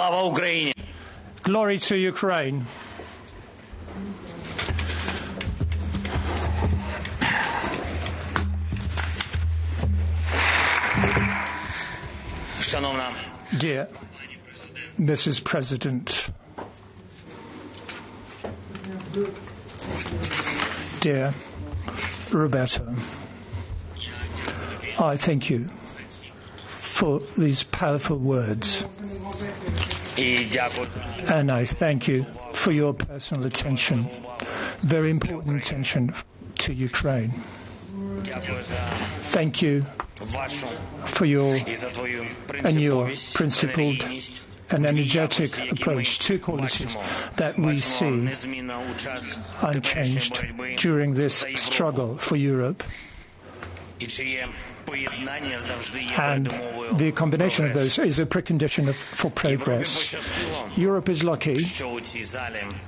Slava Ukraini! Glory to Ukraine. Шановна Dear Mrs. President, dear Roberto, I thank you for these powerful words, and I thank you for your personal attention, very important attention to Ukraine. Thank you for your principled and energetic approach, two qualities that we see unchanged during this struggle for Europe. And the combination of those is a precondition for progress. Europe is lucky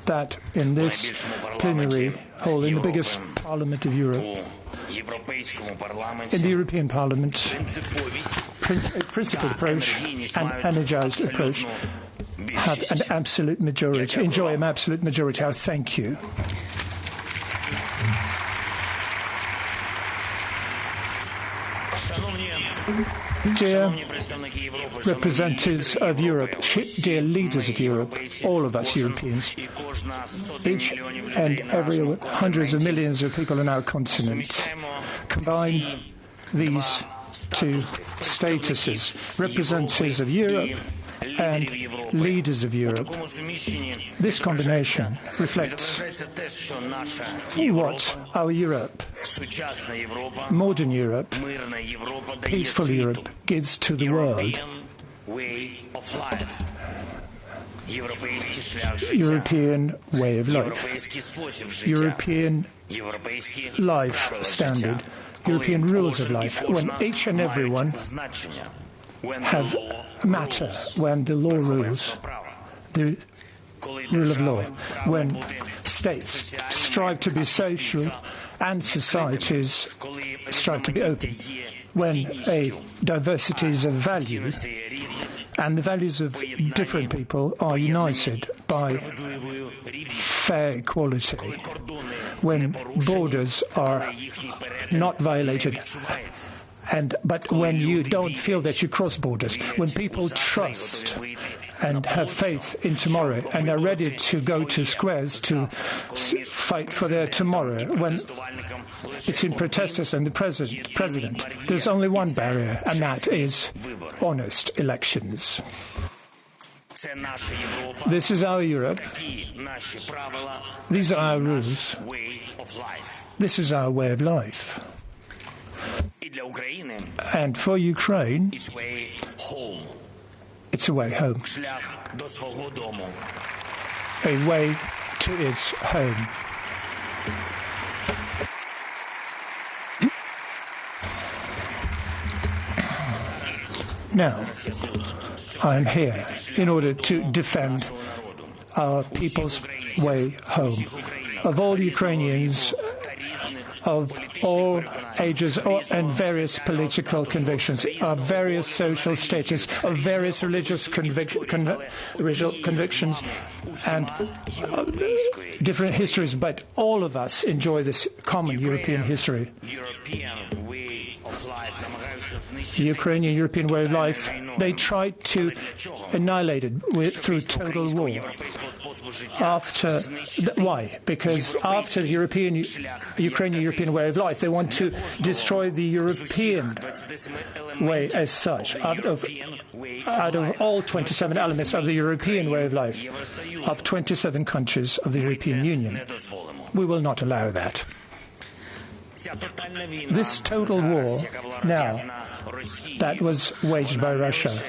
that in this plenary hall, in the biggest parliament of Europe, in the European Parliament, a principled approach and energized approach have an absolute majority, enjoy an absolute majority. I thank you. Dear representatives of Europe, dear leaders of Europe, all of us Europeans, each and every hundreds of millions of people on our continent, combine these two statuses, representatives of Europe and leaders of Europe. This combination reflects what our Europe, modern Europe, peaceful Europe, gives to the world. European way of life, European life standard, European rules of life, when each and every one have matter, when the law rules, the rule of law, when states strive to be social and societies strive to be open, when diversities of value and the values of different people are united by fair equality, when borders are not violated, but when you don't feel that you cross borders, when people trust and have faith in tomorrow and are ready to go to squares to fight for their tomorrow, when it's in protesters and the president, there's only one barrier, and that is honest elections. This is our Europe. These are our rules. This is our way of life. And for Ukraine, it's a way home. A way to its home. Now, I am here in order to defend our people's way home. Of all Ukrainians, of all ages and various political convictions, of various social status, of various religious convictions and different histories, but all of us enjoy this common European history. The Ukrainian European way of life, they tried to annihilate it through total war. Why? Because after the Ukrainian European way of life, they want to destroy the European way as such. Out of all 27 elements of the European way of life, of 27 countries of the European Union, we will not allow that. This total war now that was waged by Russia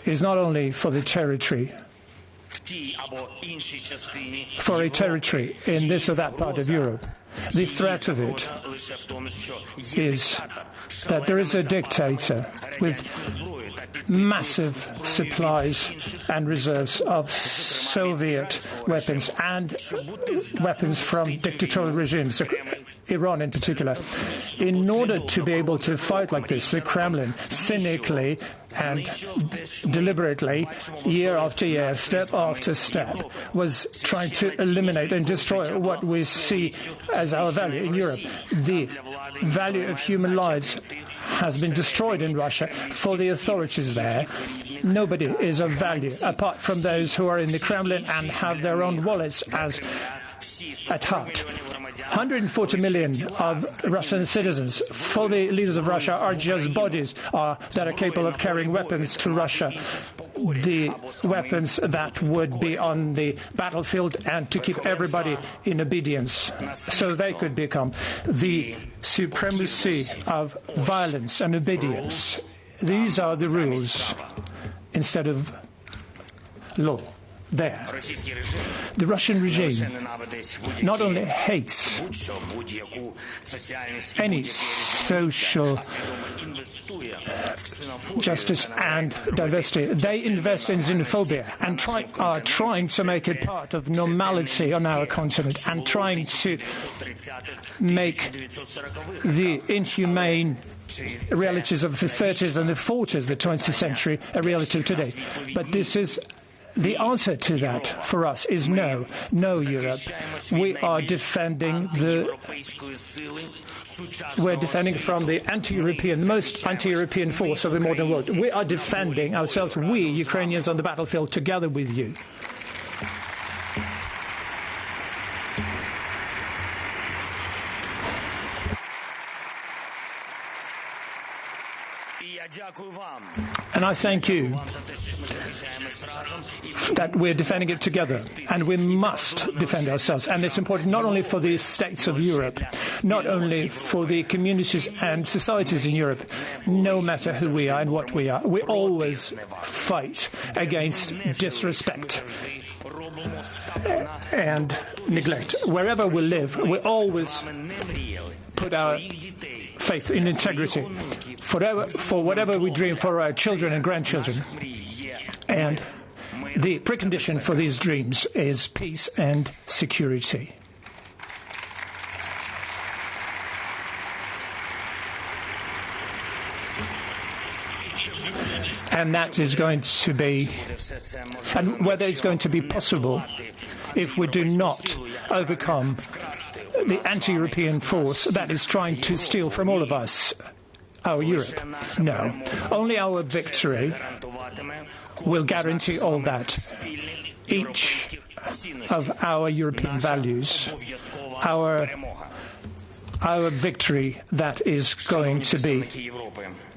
is not only for the territory, for a territory in this or that part of Europe. The threat of it is that there is a dictator with massive supplies and reserves of Soviet weapons and weapons from dictatorial regimes Iran in particular. In order to be able to fight like this, the Kremlin cynically and deliberately, year after year, step after step, was trying to eliminate and destroy what we see as our value in Europe. The value of human lives has been destroyed in Russia. For the authorities there, nobody is of value apart from those who are in the Kremlin and have their own wallets as at heart. 140 million of Russian citizens, for the leaders of Russia, are just bodies that are capable of carrying weapons to Russia. The weapons that would be on the battlefield and to keep everybody in obedience so they could become the supremacy of violence and obedience. These are the rules instead of law. There. The Russian regime not only hates any social justice and diversity, they invest in xenophobia and are trying to make it part of normality on our continent and trying to make the inhumane realities of the 30s and the 40s, the 20th century, a reality today. But this is the answer to that for us is no. No, Europe. We are defending we're defending from the anti-European, most anti-European force of the modern world. We are defending ourselves, we, Ukrainians, on the battlefield together with you. And I thank you that we're defending it together, and we must defend ourselves. And it's important not only for the states of Europe, not only for the communities and societies in Europe, no matter who we are and what we are. We always fight against disrespect and neglect. Wherever we live, we always put our faith in integrity for whatever we dream for our children and grandchildren. And the precondition for these dreams is peace and security. And that is going to be, and whether it's going to be possible if we do not overcome the anti-European force that is trying to steal from all of us our Europe. No. Only our victory will guarantee all that. Each of our European values, our victory that is going to be,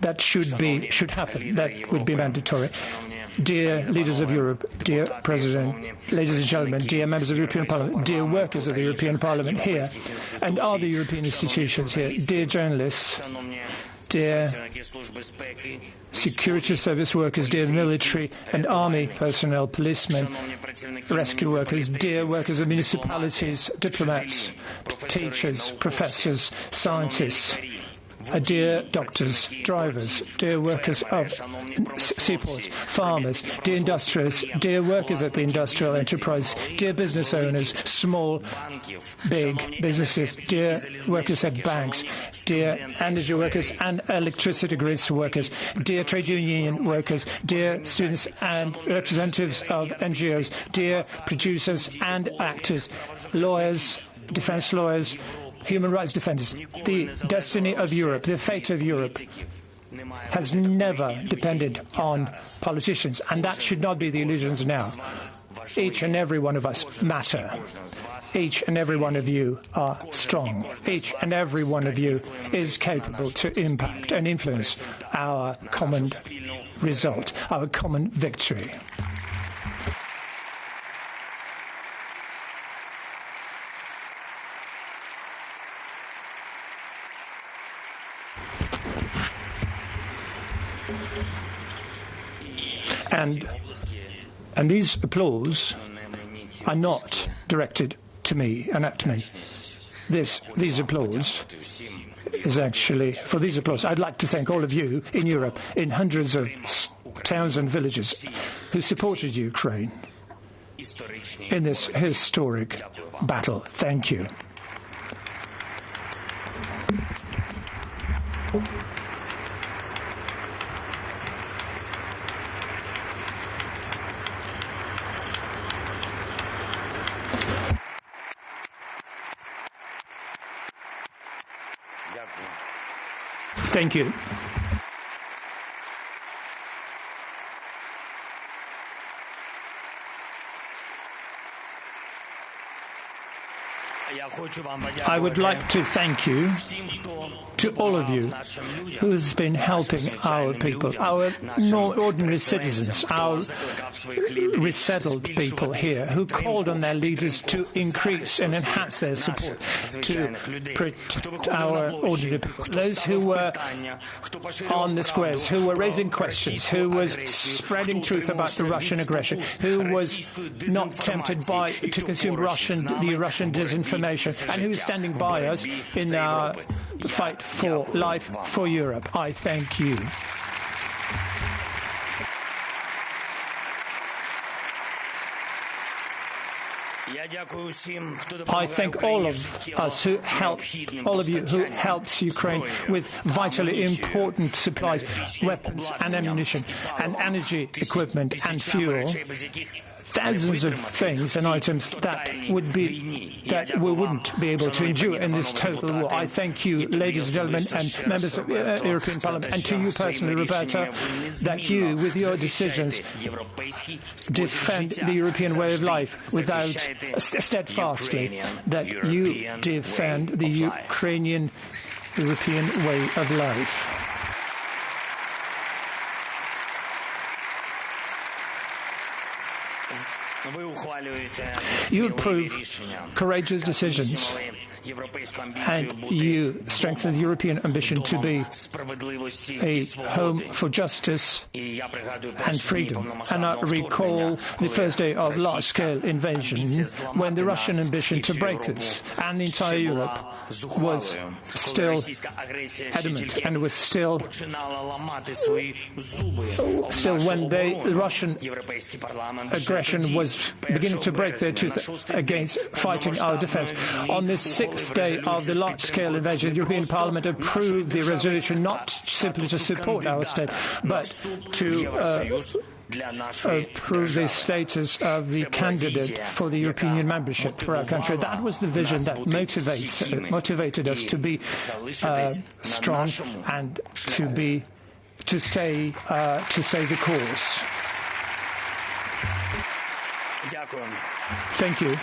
that should happen, that would be mandatory. Dear leaders of Europe, dear President, ladies and gentlemen, dear members of the European Parliament, dear workers of the European Parliament here and other European institutions here, dear journalists, dear security service workers, dear military and army personnel, policemen, rescue workers, dear workers of municipalities, diplomats, teachers, professors, scientists, dear doctors, drivers, dear workers of seaports, farmers, dear industrialists, dear workers at the industrial enterprise, dear business owners, small, big businesses, dear workers at banks, dear energy workers and electricity grids workers, dear trade union workers, dear students and representatives of NGOs, dear producers and actors, lawyers, defense lawyers, human rights defenders. The destiny of Europe, the fate of Europe, has never depended on politicians, and that should not be the illusions now. Each and every one of us matter. Each and every one of you are strong. Each and every one of you is capable to impact and influence our common result, our common victory. And these applause are not directed to me and at me. These applause is actually, for these applause, I'd like to thank all of you in Europe, in hundreds of towns and villages, who supported Ukraine in this historic battle. Thank you. Thank you. I would like to thank you, to all of you who has been helping our people, our ordinary citizens, our resettled people here, who called on their leaders to increase and enhance their support to protect our ordinary people. Those who were on the squares, who were raising questions, who was spreading truth about the Russian aggression, who was not tempted to consume the Russian disinformation, and who is standing by us in our fight for life for Europe. I thank you. I thank all of us who help, all of you who helps Ukraine with vitally important supplies, weapons and ammunition, and energy equipment and fuel. Thousands of things and items that we wouldn't be able to endure in this total war. I thank you, ladies and gentlemen, and members of the European Parliament, and to you personally, Roberta, that you, with your decisions, defend the European way of life steadfastly, that you defend the Ukrainian European way of life. You approve courageous decisions, and you strengthen the European ambition to be a home for justice and freedom. And I recall the first day of large-scale invasion, when the Russian ambition to break this and the entire Europe was still adamant, and was still when the Russian aggression was beginning to break their tooth against fighting our defence. On this sixth day of the large-scale invasion, the European Parliament approved the resolution not simply to support our state, but to approve the status of the candidate for the European Union membership for our country. That was the vision that motivated us to be strong and to stay the course. Thank you.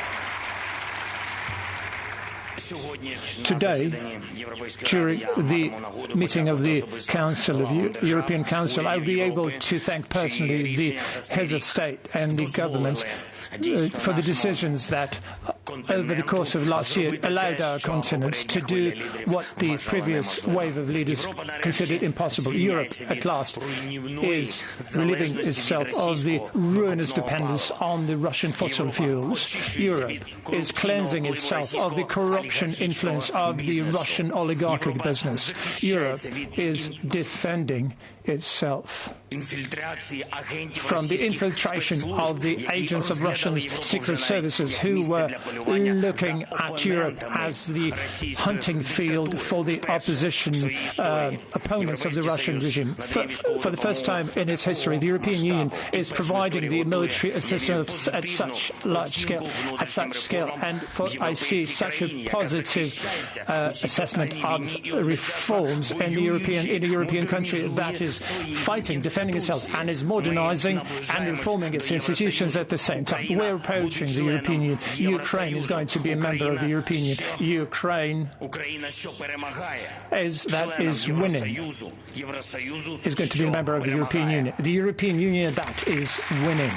Today, during the meeting of the European Council, I will be able to thank personally the heads of state and the governments for the decisions that, over the course of last year, allowed our continent to do what the previous wave of leaders considered impossible. Europe, at last, is relieving itself of the ruinous dependence on the Russian fossil fuels. Europe is cleansing itself of the corruption influence of the Russian oligarchic business. Europe is defending itself from the infiltration of the agents of Russian secret services who were looking at Europe as the hunting field for the opposition opponents of the Russian regime. For the first time in its history, the European Union is providing the military assistance at such large scale, and I see such a positive assessment of reforms in a European country that is fighting, defending itself, and is modernizing and reforming its institutions at the same time. We're approaching the European Union. Ukraine is going to be a member of the European Union. Ukraine is winning, is going to be a member of the European Union. The European Union that is winning.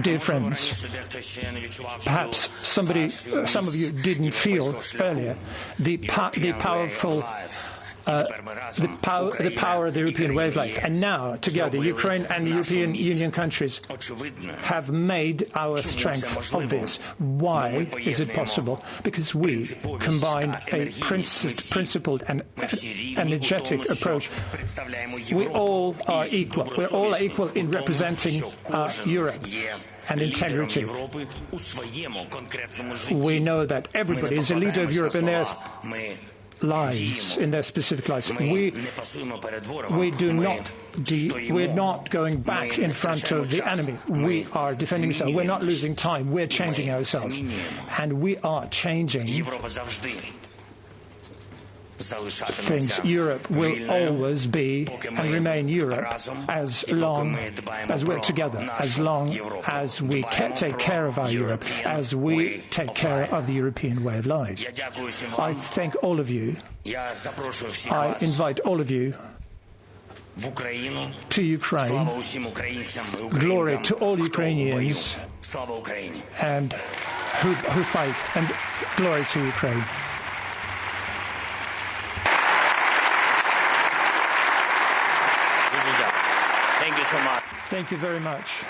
Dear friends, perhaps some of you didn't feel earlier the power of the European way of life. And now, together, Ukraine and the European Union countries have made our strength obvious. Why is it possible? Because we combine a principled and energetic approach. We all are equal. We're all equal in representing Europe. and integrity. We know that everybody is a leader of Europe in their lives, in their specific lives. We're not going back in front of the enemy. We are defending ourselves. We're not losing time. We're changing ourselves. And we are changing things. Europe will always be and remain Europe as long as we're together, as long as we take care of our Europe, as we take care of the European way of life. I thank all of you. I invite all of you to Ukraine. Glory to all Ukrainians and who fight, and glory to Ukraine. Thank you so much. Thank you very much.